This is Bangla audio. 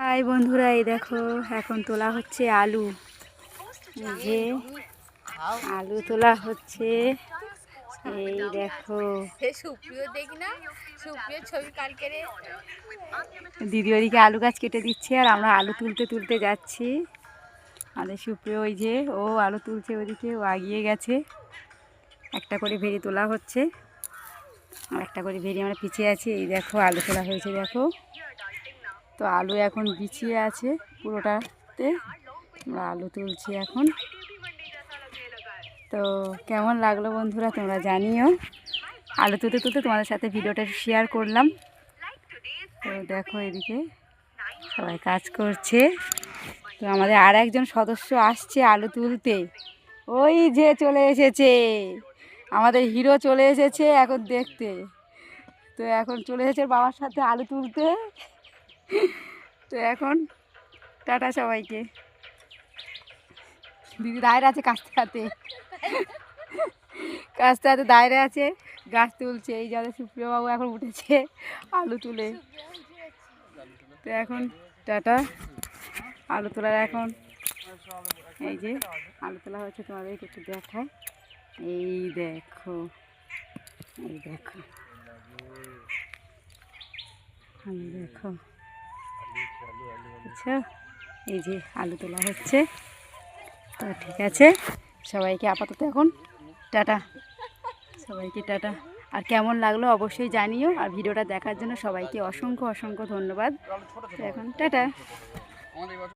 হাই বন্ধুরা, এই দেখো এখন তোলা হচ্ছে আলু। এই যে আলু তোলা হচ্ছে, এই দেখো দিদি ওদিকে আলু গাছ কেটে দিচ্ছে আর আমরা আলু তুলতে তুলতে যাচ্ছি। আমাদের সুপ্রিয় ওই যে ও আলু তুলছে, ওদিকে ও আগিয়ে গেছে। একটা করে ভেড়ি তোলা হচ্ছে আর একটা করে ভেড়ি আমরা পিছিয়ে আছি। এই দেখো আলু তোলা হয়েছে, দেখো তো আলু এখন বিছিয়ে আছে পুরোটাতে, আমরা আলু তুলছি এখন। তো কেমন লাগলো বন্ধুরা তোমরা জানিও। আলু তুলতে তুলতে তোমাদের সাথে ভিডিওটা শেয়ার করলাম। তো দেখো এদিকে সবাই কাজ করছে। তো আমাদের আর একজন সদস্য আসছে আলু তুলতে, ওই যে চলে এসেছে আমাদের হিরো, চলে এসেছে এখন দেখতে। তো এখন চলে এসেছে বাবার সাথে আলু তুলতে। তো এখন টাটা সবাইকে। দিদি দাঁড়িয়ে আছে কাস্তে হাতে, কাস্তে হাতে দাঁড়িয়ে আছে, গাছ তুলছে। এই যাদের সুপ্রিয়বাবু এখন উঠেছে আলু তুলে। তো এখন টাটা। আলু তোলার এখন এই যে আলু তোলা হচ্ছে, তোমাদেরকে একটু দেখায়। এই দেখো, এই দেখো, আলু দেখো, আচ্ছা এই যে আলু তোলা হচ্ছে। তো ঠিক আছে, সবাইকে আপাতত এখন টাটা, সবাইকে টাটা। আর কেমন লাগলো অবশ্যই জানিও, আর ভিডিওটা দেখার জন্য সবাইকে অসংখ্য অসংখ্য ধন্যবাদ। তো এখন টাটা।